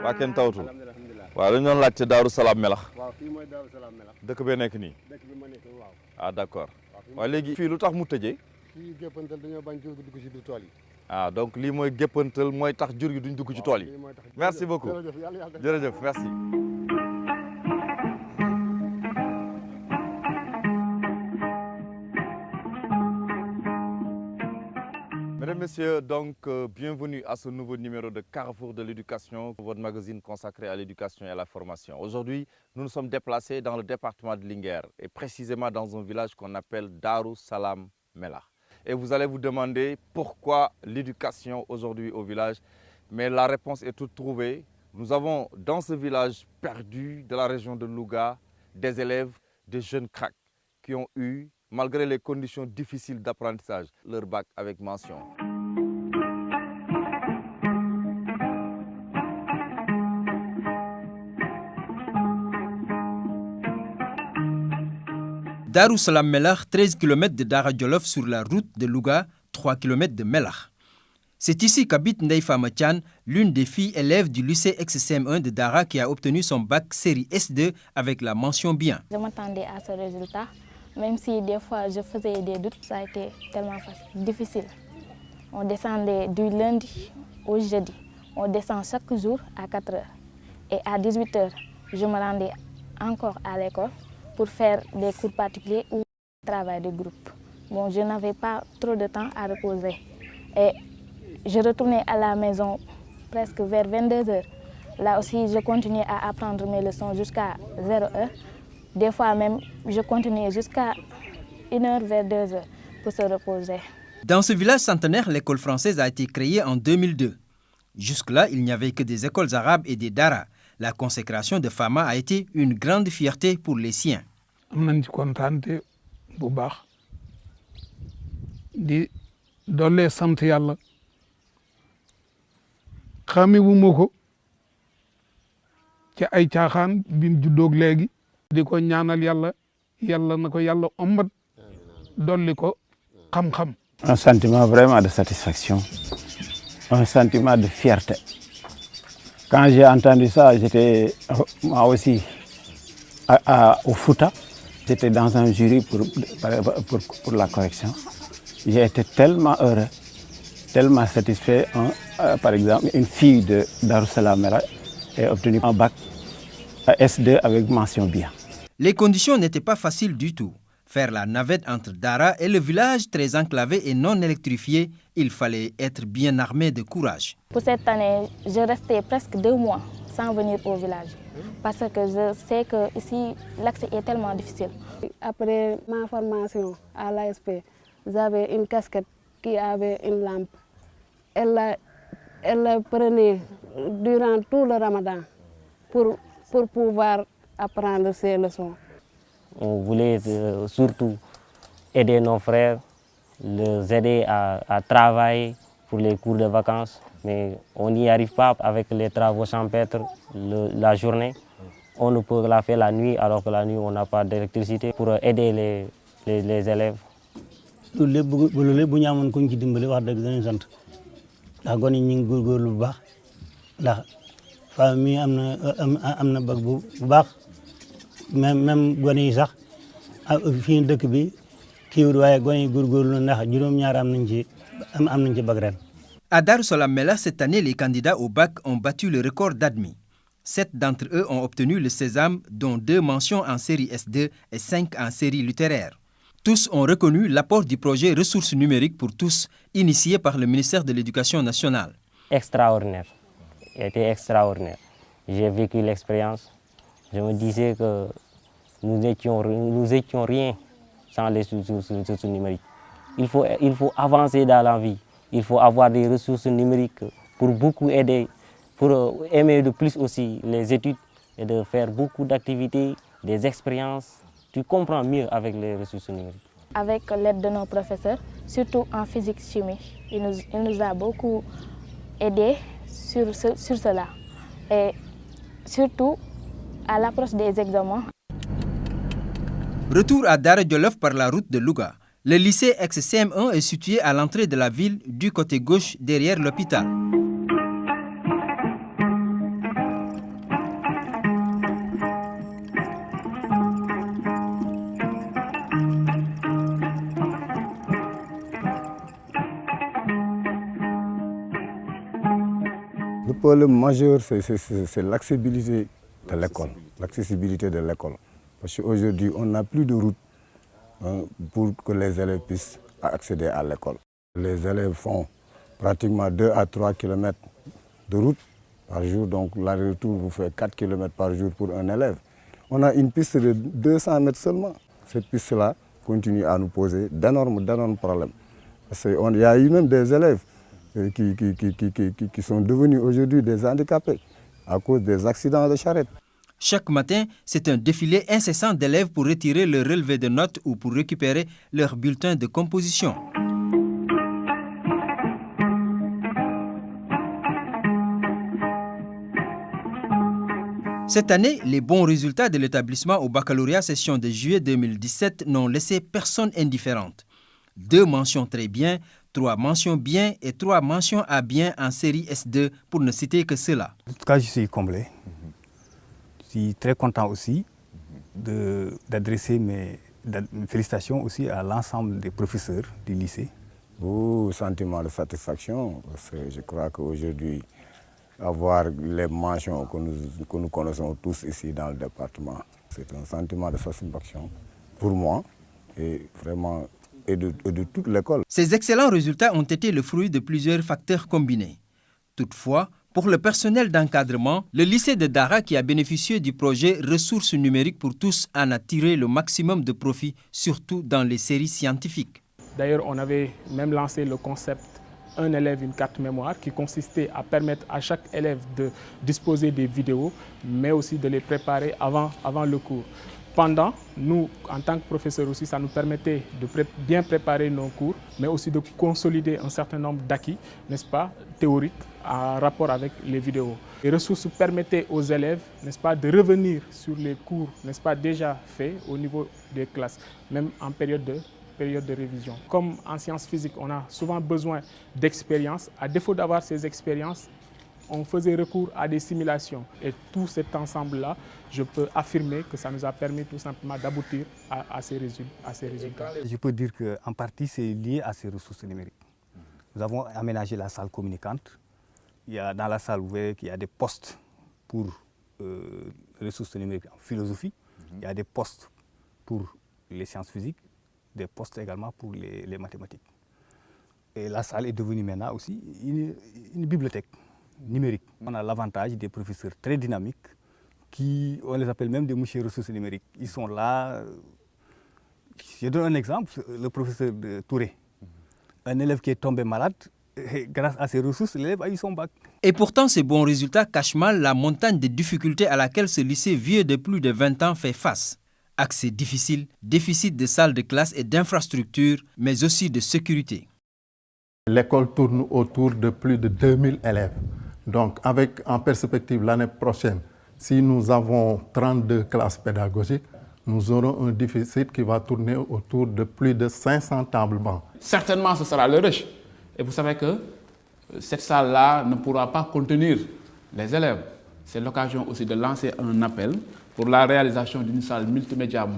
waa kenn tawatul waaw dañu doon laajte Daaru Salaam Melax. waaw fii mooy Daaru Salaam Melax. dëkk bee nekk nii. dëkk bi ma nekk waaw. ah d'accord waaw léegi fii lu tax mu tëjee. fii géppantal dañoo bañ jur gi dugg ci biir tool yi. ah donc lii mooy géppantal mooy tax jur gi duñ dugg ci tool yi. merci beaucoup jërëjëf merci. Mesdames, Messieurs, donc bienvenue à ce nouveau numéro de Carrefour de l'éducation, votre magazine consacré à l'éducation et à la formation. Aujourd'hui, nous nous sommes déplacés dans le département de Linguère et précisément dans un village qu'on appelle Darou Salam Melax. Et vous allez vous demander pourquoi l'éducation aujourd'hui au village, mais la réponse est toute trouvée. Nous avons dans ce village perdu de la région de Louga des élèves, des jeunes cracks qui ont eu, malgré les conditions difficiles d'apprentissage, leur bac avec mention. Darou Salam Melax, 13 km de Dara Djolof sur la route de Louga, 3 km de Melax. C'est ici qu'habite Ndeye Fama Thian, l'une des filles élèves du lycée ex-CM1 de Dara qui a obtenu son bac série S2 avec la mention bien. Je m'attendais à ce résultat, même si des fois je faisais des doutes, ça a été tellement difficile. On descendait du lundi au jeudi. On descend chaque jour à 4 heures. Et à 18 heures, je me rendais encore à l'école pour faire des cours particuliers ou travail de groupe. Bon, je n'avais pas trop de temps à reposer. Et je retournais à la maison presque vers 22 heures. Là aussi, je continuais à apprendre mes leçons jusqu'à 0 heure. Des fois même, je continuais jusqu'à 1 heure vers 2 heures pour se reposer. Dans ce village centenaire, l'école française a été créée en 2002. Jusque-là, il n'y avait que des écoles arabes et des daara. La consécration de Fama a été une grande fierté pour les siens. nañ ci kontaante bu baax di doole sant yàlla xamewuma ko ci ay caaxaan bi mu juddoog léegi di ko ñaanal yàlla yàlla na ko yàlla ombat dolli ko xam-xam. Un sentiment vraiment de satisfaction, un sentiment de fierté. Quand j'ai entendu ça, j'étais moi aussi au Fouta. J'étais dans un jury pour la correction. J'ai été tellement heureux, tellement satisfait. Par exemple, une fille de Darou Salam Melax a obtenu un bac S2 avec mention bien. Les conditions n'étaient pas faciles du tout. Faire la navette entre Dara et le village très enclavé et non électrifié, il fallait être bien armé de courage. Pour cette année, je restais presque 2 mois sans venir au village. Parce que je sais qu'ici, l'accès est tellement difficile. Après ma formation à l'ASP, j'avais une casquette qui avait une lampe. Elle la prenait durant tout le ramadan pour pouvoir apprendre ses leçons. On voulait surtout aider nos frères, les aider à travailler pour les cours de vacances. Mais on n'y arrive pas avec les travaux champêtres la journée. On ne peut la faire la nuit, alors que la nuit, on n'a pas d'électricité pour aider les élèves. loolu lépp bu ñu amoon ku ñu ci dimbali wax dëgg dañuy sant ndax gone yi ñu ngi góorgóorlu bu baax ndax femme mi am na bag bu baax même gone yi sax fii dëkk bi kiiwul waaye gone yi góorgóorlu ndax juróom-ñaar am nañ ci bag ren. À Darou Salam Melax, cette année, les candidats au bac ont battu le record d'admis. 7 d'entre eux ont obtenu le sésame, dont 2 mentions en série S2 et 5 en série littéraire. Tous ont reconnu l'apport du projet Ressources numériques pour tous, initié par le ministère de l'Éducation nationale. Extraordinaire, c'était extraordinaire. J'ai vécu l'expérience. Je me disais que nous étions rien sans les ressources numériques. Il faut avancer dans la vie. Il faut avoir des ressources numériques pour beaucoup aider, pour aimer de plus aussi les études et de faire beaucoup d'activités, des expériences. Tu comprends mieux avec les ressources numériques. Avec l'aide de nos professeurs, surtout en physique-chimie, il nous a beaucoup aidés sur cela. Et surtout à l'approche des examens. Retour à Dara Djolof par la route de Louga. Le lycée ex-CM1 est situé à l'entrée de la ville du côté gauche derrière l'hôpital. problème majeur, c'est l'accessibilité de l'école. L'accessibilité de l'école. Parce qu'aujourd'hui, on n'a plus de route pour que les élèves puissent accéder à l'école. Les élèves font pratiquement 2 à 3 km de route par jour. Donc l'aller-retour vous fait 4 km par jour pour un élève. On a une piste de 200 mètres seulement. Cette piste-là continue à nous poser d'énormes problèmes. Parce qu'il y a eu même des élèves qui sont devenus aujourd'hui des handicapés à cause des accidents de charrette. Chaque matin, c'est un défilé incessant d'élèves pour retirer leur relevé de notes ou pour récupérer leur bulletin de composition. Cette année, les bons résultats de l'établissement au baccalauréat session de juillet 2017 n'ont laissé personne indifférente. 2 mentions très bien, 3 mentions bien et 3 mentions à bien en série S2 pour ne citer que cela. En tout cas, je suis comblé. Je suis très content aussi d'adresser mes félicitations aussi à l'ensemble des professeurs du lycée. Sentiment de satisfaction, parce que je crois qu'aujourd'hui, avoir les mentions que nous connaissons tous ici dans le département, c'est un sentiment de satisfaction pour moi et vraiment et de toute l'école. Ces excellents résultats ont été le fruit de plusieurs facteurs combinés. Toutefois, pour le personnel d'encadrement, le lycée de Dara, qui a bénéficié du projet Ressources numériques pour tous, en a tiré le maximum de profit, surtout dans les séries scientifiques. D'ailleurs, on avait même lancé le concept un élève, une carte mémoire, qui consistait à permettre à chaque élève de disposer des vidéos, mais aussi de les préparer avant le cours. Pendant, nous, en tant que professeurs aussi, ça nous permettait de bien préparer nos cours, mais aussi de consolider un certain nombre d'acquis, n'est-ce pas, théoriques, en rapport avec les vidéos. Les ressources permettaient aux élèves, n'est-ce pas, de revenir sur les cours, n'est-ce pas, déjà faits au niveau des classes, même en période de révision. Comme en sciences physiques, on a souvent besoin d'expérience. À défaut d'avoir ces expériences, on faisait recours à des simulations. Et tout cet ensemble-là, je peux affirmer que ça nous a permis tout simplement d'aboutir à ces résultats. Je peux dire qu'en partie, c'est lié à ces ressources numériques. Nous avons aménagé la salle communicante. Dans la salle, vous voyez qu'il y a des postes pour les ressources numériques en philosophie. Il y a des postes pour les sciences physiques, des postes également pour les mathématiques. Et la salle est devenue maintenant aussi une bibliothèque numérique. On a l'avantage des professeurs très dynamiques, on les appelle même des mouchiers ressources numériques. Ils sont là. Je donne un exemple, le professeur de Touré. Un élève qui est tombé malade, et grâce à ces ressources, l'élève a eu son bac. Et pourtant, ces bons résultats cachent mal la montagne de difficultés à laquelle ce lycée vieux de plus de 20 ans fait face. Accès difficile, déficit de salles de classe et d'infrastructures, mais aussi de sécurité. L'école tourne autour de plus de 2000 élèves. Donc, avec en perspective l'année prochaine, si nous avons 32 classes pédagogiques, nous aurons un déficit qui va tourner autour de plus de 500 tables bancs. Certainement, ce sera le rush. Et vous savez que cette salle-là ne pourra pas contenir les élèves. C'est l'occasion aussi de lancer un appel pour la réalisation d'une salle multimédia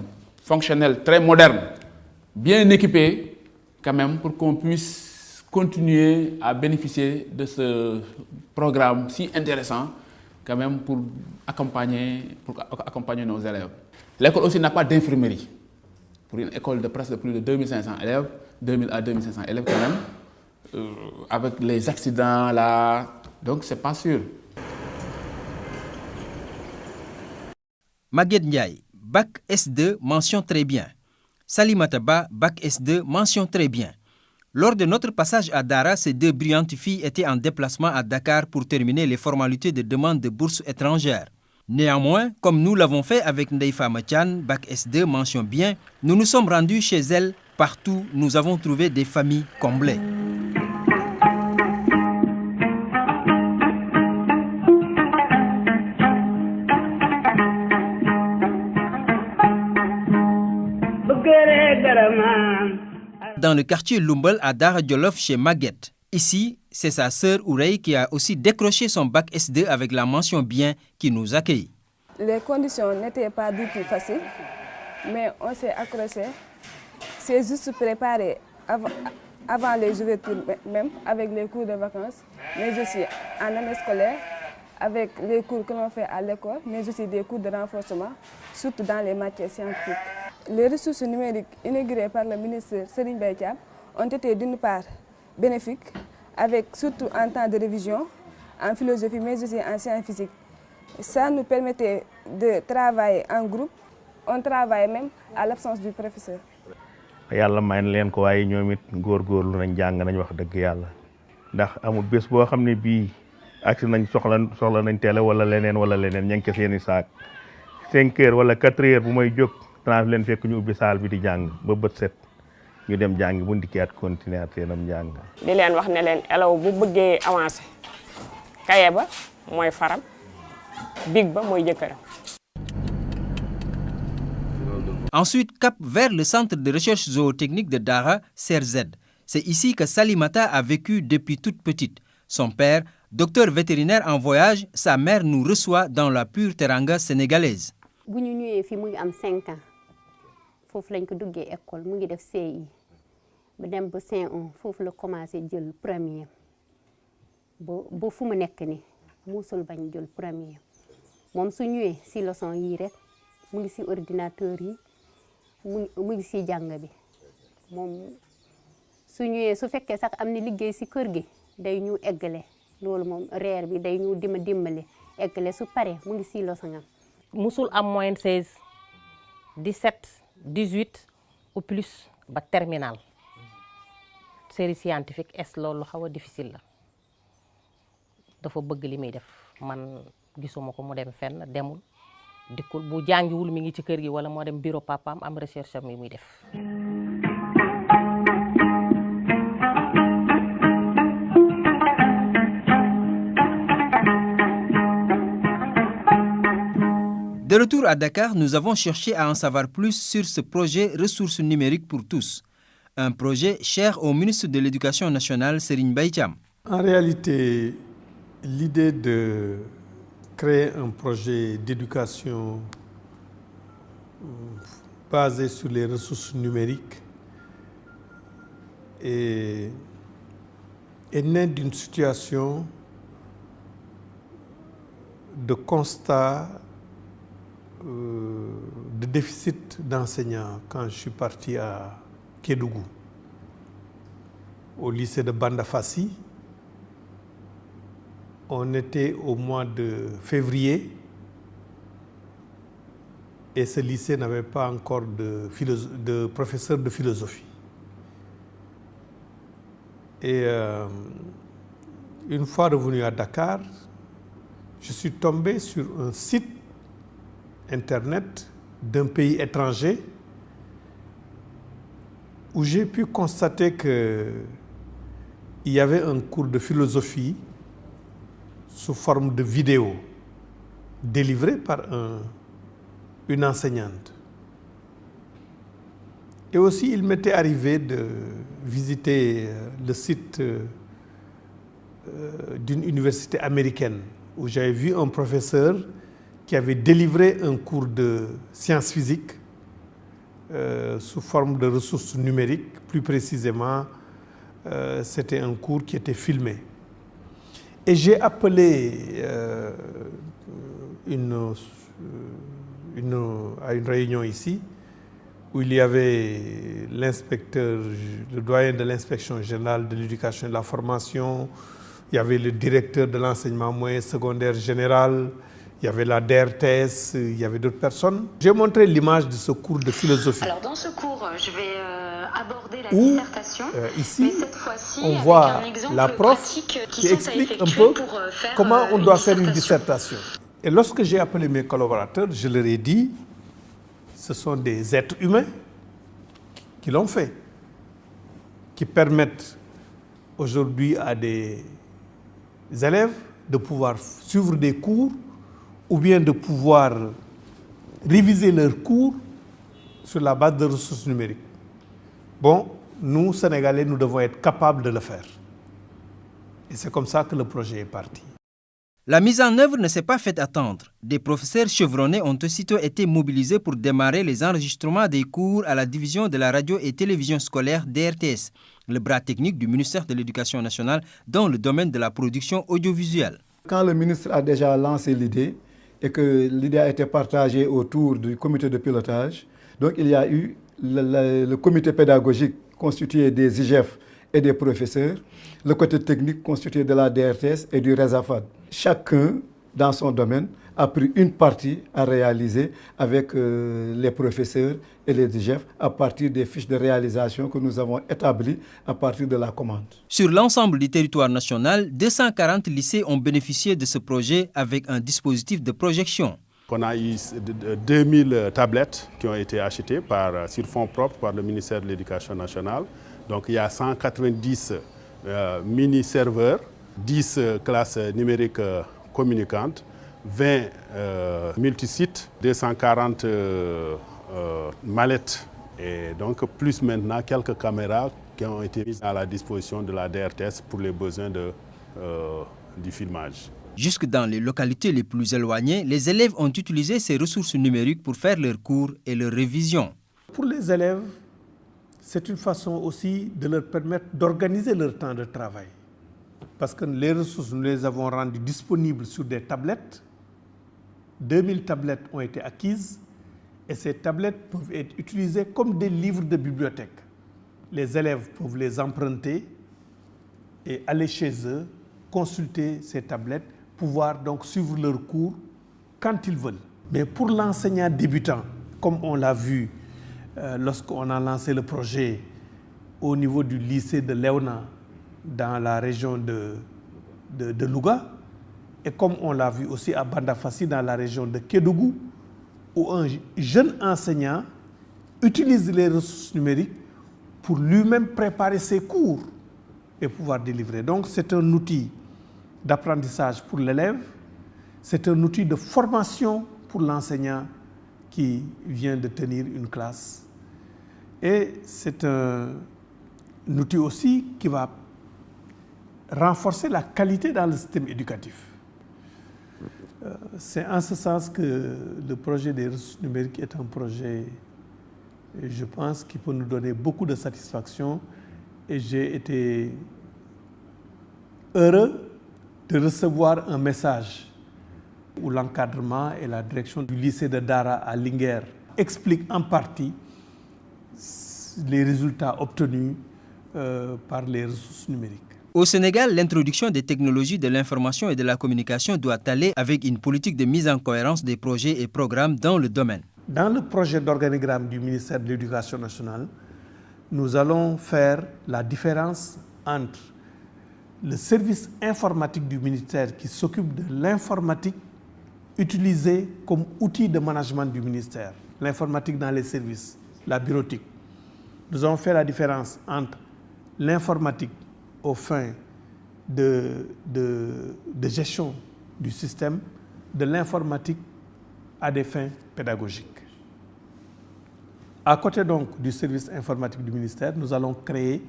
fonctionnelle, très moderne, bien équipée, quand même, pour qu'on puisse continuer à bénéficier de ce programme si intéressant, quand même, pour accompagner nos élèves. L'école aussi n'a pas d'infirmerie. Pour une école de presque plus de 2500 élèves, 2000 à 2500 élèves quand même, avec les accidents là, donc c'est pas sûr. Maguette Ndiaye, bac S2, mention très bien. Salimata Ba, bac S2, mention très bien. Lors de notre passage à Dara, ces 2 brillantes filles étaient en déplacement à Dakar pour terminer les formalités de demande de bourse étrangère. Néanmoins, comme nous l'avons fait avec Ndeifa Machan, bac S2, mention bien, nous nous sommes rendus chez elle. Partout, nous avons trouvé des familles comblées. Dans le quartier Lumbal à Dara Djolof chez Maguette. Ici, c'est sa sœur Ourey qui a aussi décroché son bac S2 avec la mention bien qui nous accueille. Les conditions n'étaient pas du tout faciles, mais on s'est accroché. C'est juste préparé avant les ouvertures même, avec les cours de vacances, mais aussi en année scolaire avec les cours que l'on fait à l'école, mais aussi des cours de renforcement, surtout dans les matières scientifiques. Les ressources numériques inaugurées par le ministre Serigne Mbaye Thiam ont été d'une part bénéfiques, avec surtout en temps de révision, en philosophie, mais aussi en sciences physiques. Ça nous permettait de travailler en groupe. On travaille même à l'absence du professeur. yàlla may na leen ko waaye ñoom it góorgóorlu nañ jàng nañ wax dëgg yàlla ndax amul bés boo xam ne bii agsi nañ soxla nañ télé wala leneen ña ngi ca seeni saak 5 heures wala 4 heures bu may jóg danaa leen fekk ñu ubbi saal bi di jàng ba bët set ñu dem jàng bu ndikkaat continuer seenam jàng. di leen wax ne leen élève bu bëggee avancer kaye ba mooy faram big ba mooy jëkkëram. Ensuite, cap vers le centre de recherche zootechnique de Dara, CERZ. C'est ici que Salimata a vécu depuis toute petite. Son père, docteur vétérinaire en voyage, sa mère nous reçoit dans la pure teranga sénégalaise. bu ñu ñëwee fii mu ngi am 5 ans foofu lañ ko duggee école mu ngi def CI ba dem ba C1 foofu la commencé jël premier ba fu mu nekk ni musul bañ jël premier moom su ñëwee si leçon yii rek mu ngi si ordinateur yi mu ngi si jàng bi moom su ñëwee su fekkee sax am na liggéey si kër gi day ñu eggale loolu moom reer bi day ñu dimbali eggale su paree mu ngi si leçon am. musul am moyenne 16 17 18 ou plus ba terminal série scientifique est loolu xaw a difficile la dafa bëgg li muy def man gisuma ko mu dem fenn demul dikkul bu jàngiwul mi ngi ci kër gi wala moo dem bureau papaam am recherche am yi muy def. De retour à Dakar, nous avons cherché à en savoir plus sur ce projet Ressources numériques pour tous, un projet cher au ministre de l'Éducation nationale, Serigne Mbaye Thiam. En réalité, l'idée de créer un projet d'éducation basé sur les ressources numériques est née d'une situation de constat de déficit d'enseignants quand je suis parti à Kédougou, au lycée de Bandafassi. On était au mois de février et ce lycée n'avait pas encore de professeur de philosophie. Et une fois revenu à Dakar, je suis tombé sur un site Internet d'un pays étranger où j'ai pu constater qu'il y avait un cours de philosophie sous forme de vidéo délivré par une enseignante. Et aussi, il m'était arrivé de visiter le site d'une université américaine où j'avais vu un professeur qui avait délivré un cours de sciences physiques sous forme de ressources numériques. Plus précisément, c'était un cours qui était filmé. Et j'ai appelé à une réunion ici où il y avait l'inspecteur, le doyen de l'inspection générale de l'éducation et de la formation, il y avait le directeur de l'enseignement moyen secondaire général, il y avait la DRTS, il y avait d'autres personnes. J'ai montré l'image de ce cours de philosophie. Alors dans ce cours, je vais aborder la dissertation. Ici, mais cette fois-ci, on avec voit un exemple la prof pratique qui explique un peu comment on doit faire une dissertation. Et lorsque j'ai appelé mes collaborateurs, je leur ai dit, ce sont des êtres humains qui l'ont fait, qui permettent aujourd'hui à des élèves de pouvoir suivre des cours ou bien de pouvoir réviser leurs cours sur la base de ressources numériques. Bon, nous, Sénégalais, nous devons être capables de le faire. Et c'est comme ça que le projet est parti. La mise en œuvre ne s'est pas fait attendre. Des professeurs chevronnés ont aussitôt été mobilisés pour démarrer les enregistrements des cours à la division de la radio et télévision scolaire DRTS, le bras technique du ministère de l'Éducation nationale dans le domaine de la production audiovisuelle. Quand le ministre a déjà lancé l'idée et que l'idée a été partagée autour du comité de pilotage, donc il y a eu le comité pédagogique constitué des IGF et des professeurs, le côté technique constitué de la DRTS et du RESAFAD. Chacun, dans son domaine, a pris une partie à réaliser avec les professeurs et les IGF à partir des fiches de réalisation que nous avons établies à partir de la commande. Sur l'ensemble du territoire national, 240 lycées ont bénéficié de ce projet avec un dispositif de projection. On a eu 2000 tablettes qui ont été achetées sur fonds propres par le ministère de l'Éducation nationale. Donc il y a 190 mini-serveurs, 10 classes numériques communicantes, 20 multisites, 240 mallettes et donc plus maintenant quelques caméras qui ont été mises à la disposition de la DRTS pour les besoins du filmage. Jusque dans les localités les plus éloignées, les élèves ont utilisé ces ressources numériques pour faire leurs cours et leurs révisions. Pour les élèves, c'est une façon aussi de leur permettre d'organiser leur temps de travail. Parce que les ressources, nous les avons rendues disponibles sur des tablettes. 2000 tablettes ont été acquises et ces tablettes peuvent être utilisées comme des livres de bibliothèque. Les élèves peuvent les emprunter et aller chez eux, consulter ces tablettes, pouvoir donc suivre leurs cours quand ils veulent. Mais pour l'enseignant débutant, comme on l'a vu lorsqu'on a lancé le projet au niveau du lycée de Léona dans la région de Louga, et comme on l'a vu aussi à Bandafassi dans la région de Kédougou, où un jeune enseignant utilise les ressources numériques pour lui-même préparer ses cours et pouvoir délivrer. Donc c'est un outil d'apprentissage pour l'élève, c'est un outil de formation pour l'enseignant qui vient de tenir une classe. Et c'est un outil aussi qui va renforcer la qualité dans le système éducatif. C'est en ce sens que le projet des ressources numériques est un projet, je pense, qui peut nous donner beaucoup de satisfaction. Et j'ai été heureux de recevoir un message où l'encadrement et la direction du lycée de Dara à Linguère expliquent en partie les résultats obtenus par les ressources numériques. Au Sénégal, l'introduction des technologies de l'information et de la communication doit aller avec une politique de mise en cohérence des projets et programmes dans le domaine. Dans le projet d'organigramme du ministère de l'Éducation nationale, nous allons faire la différence entre le service informatique du ministère qui s'occupe de l'informatique utilisée comme outil de management du ministère, l'informatique dans les services, la bureautique. Nous allons faire la différence entre l'informatique aux fins de gestion du système, de l'informatique à des fins pédagogiques. À côté donc du service informatique du ministère, nous allons créer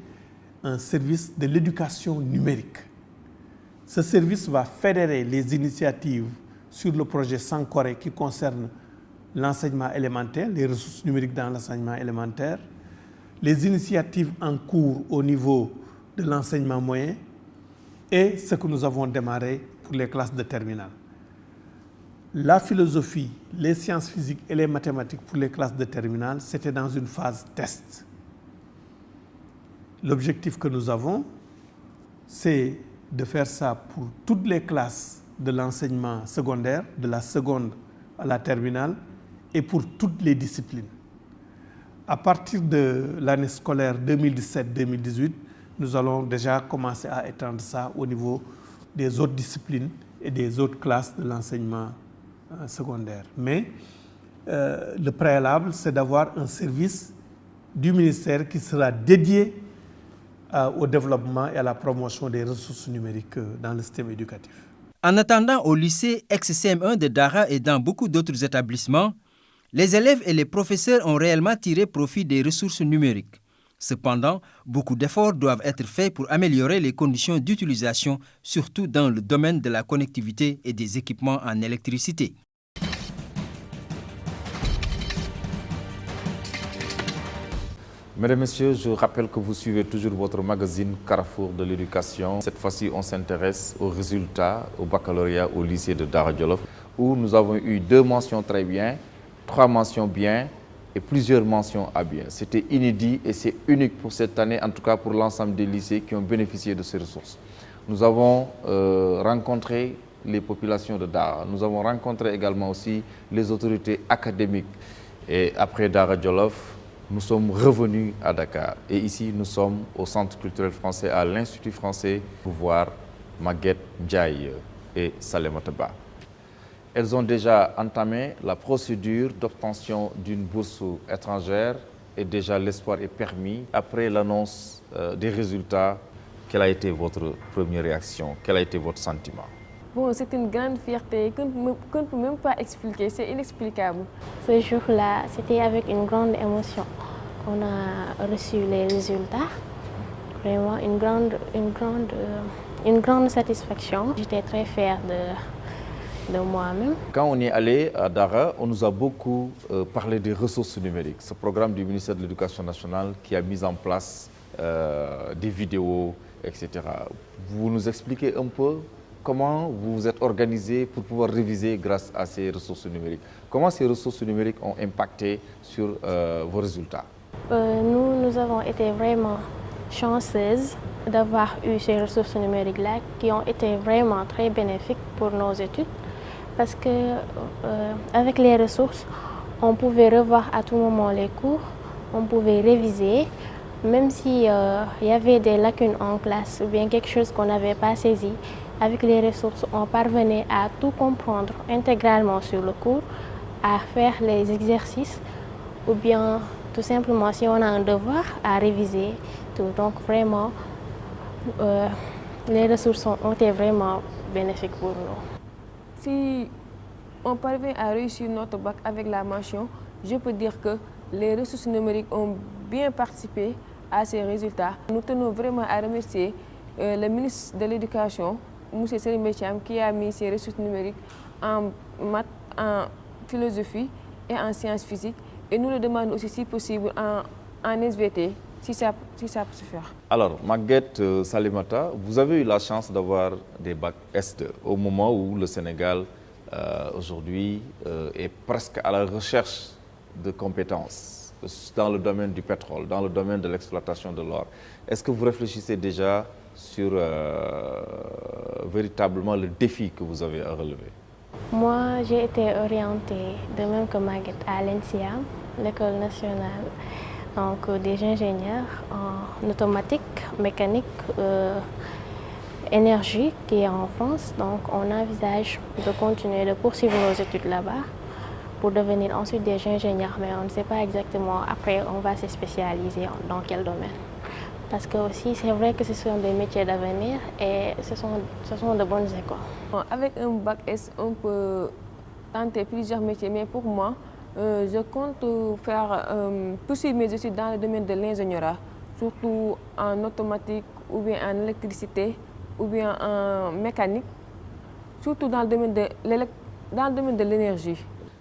un service de l'éducation numérique. Ce service va fédérer les initiatives sur le projet Sankoré qui concerne l'enseignement élémentaire, les ressources numériques dans l'enseignement élémentaire, les initiatives en cours au niveau de l'enseignement moyen et ce que nous avons démarré pour les classes de terminale. La philosophie, les sciences physiques et les mathématiques pour les classes de terminale, c'était dans une phase test. L'objectif que nous avons, c'est de faire ça pour toutes les classes de l'enseignement secondaire, de la seconde à la terminale, et pour toutes les disciplines. À partir de l'année scolaire 2017-2018, nous allons déjà commencer à étendre ça au niveau des autres disciplines et des autres classes de l'enseignement secondaire. Mais le préalable, c'est d'avoir un service du ministère qui sera dédié au développement et à la promotion des ressources numériques dans le système éducatif. En attendant, au lycée ex-CM1 de Dara et dans beaucoup d'autres établissements, les élèves et les professeurs ont réellement tiré profit des ressources numériques. Cependant, beaucoup d'efforts doivent être faits pour améliorer les conditions d'utilisation, surtout dans le domaine de la connectivité et des équipements en électricité. Mesdames, Messieurs, je rappelle que vous suivez toujours votre magazine Carrefour de l'éducation. Cette fois-ci, on s'intéresse aux résultats au baccalauréat au lycée de Dara Djolof, où nous avons eu 2 mentions très bien, 3 mentions bien et plusieurs mentions à bien. C'était inédit et c'est unique pour cette année, en tout cas pour l'ensemble des lycées qui ont bénéficié de ces ressources. Nous avons rencontré les populations de Dara. Nous avons rencontré également aussi les autorités académiques. Et après Dara Djolof, nous sommes revenus à Dakar. Et ici, nous sommes au Centre culturel français, à l'Institut français, pour voir Maguette Ndiaye et Salimata Ba. Elles ont déjà entamé la procédure d'obtention d'une bourse étrangère et déjà l'espoir est permis. Après l'annonce des résultats, quelle a été votre première réaction? Quel a été votre sentiment? Bon, c'est une grande fierté qu'on ne peut même pas expliquer, c'est inexplicable. Ce jour-là, c'était avec une grande émotion qu'on a reçu les résultats. Vraiment une grande satisfaction. J'étais très fière de moi-même. Quand on est allé à Dara, on nous a beaucoup parlé des ressources numériques. Ce programme du ministère de l'Éducation nationale qui a mis en place des vidéos, etc. Vous nous expliquez un peu comment vous vous êtes organisé pour pouvoir réviser grâce à ces ressources numériques? Comment ces ressources numériques ont impacté sur vos résultats? Nous avons été vraiment chanceuses d'avoir eu ces ressources numériques-là qui ont été vraiment très bénéfiques pour nos études parce que avec les ressources, on pouvait revoir à tout moment les cours, on pouvait réviser, même s'il y avait des lacunes en classe ou bien quelque chose qu'on n'avait pas saisi. Avec les ressources, on parvenait à tout comprendre intégralement sur le cours, à faire les exercices ou bien tout simplement si on a un devoir à réviser. Donc vraiment, les ressources ont été vraiment bénéfiques pour nous. Si on parvient à réussir notre bac avec la mention, je peux dire que les ressources numériques ont bien participé à ces résultats. Nous tenons vraiment à remercier le ministre de l'Éducation, M. Serigne Mbaye Thiam, qui a mis ces ressources numériques en maths, en philosophie et en sciences physiques. Et nous le demandons aussi, si possible, en SVT, si ça peut se faire. Alors, Maguette Salimata, vous avez eu la chance d'avoir des bacs S2 au moment où le Sénégal, aujourd'hui, est presque à la recherche de compétences dans le domaine du pétrole, dans le domaine de l'exploitation de l'or. Est-ce que vous réfléchissez déjà sur véritablement le défi que vous avez à relever? Moi, j'ai été orientée, de même que Maguette, à l'ENSIAM, l'École nationale des ingénieurs en automatique, mécanique, énergie, qui est en France. Donc, on envisage de continuer, de poursuivre nos études là-bas pour devenir ensuite des ingénieurs, mais on ne sait pas exactement après on va se spécialiser dans quel domaine. Parce que aussi c'est vrai que ce sont des métiers d'avenir et ce sont de bonnes écoles. Bon, avec un bac S, on peut tenter plusieurs métiers, mais pour moi, je compte poursuivre mes études dans le domaine de l'ingénierie, surtout en automatique ou bien en électricité ou bien en mécanique, surtout dans le domaine de l'énergie.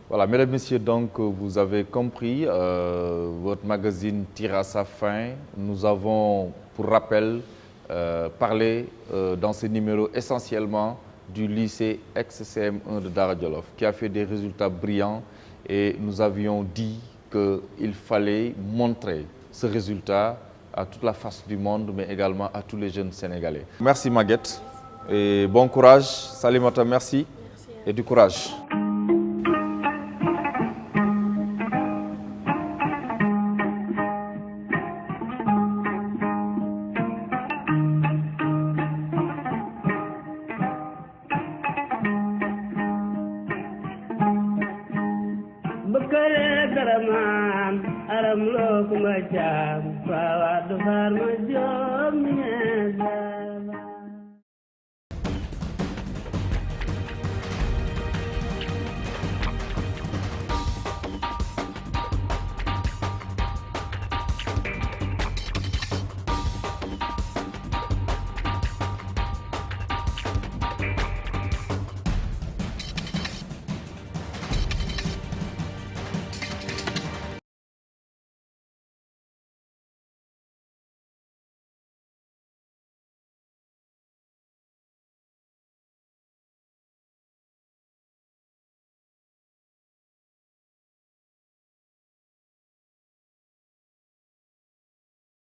Voilà, mesdames, messieurs, donc vous avez compris, votre magazine tire à sa fin. Nous avons, pour rappel, parlé dans ce numéro essentiellement du lycée ex-CM1 de Dara Djolof, qui a fait des résultats brillants et nous avions dit qu'il fallait montrer ce résultat à toute la face du monde, mais également à tous les jeunes Sénégalais. Merci Maguette et bon courage. Salimata, merci et du courage. aram lo kuma jam fa wa do far ma jom ne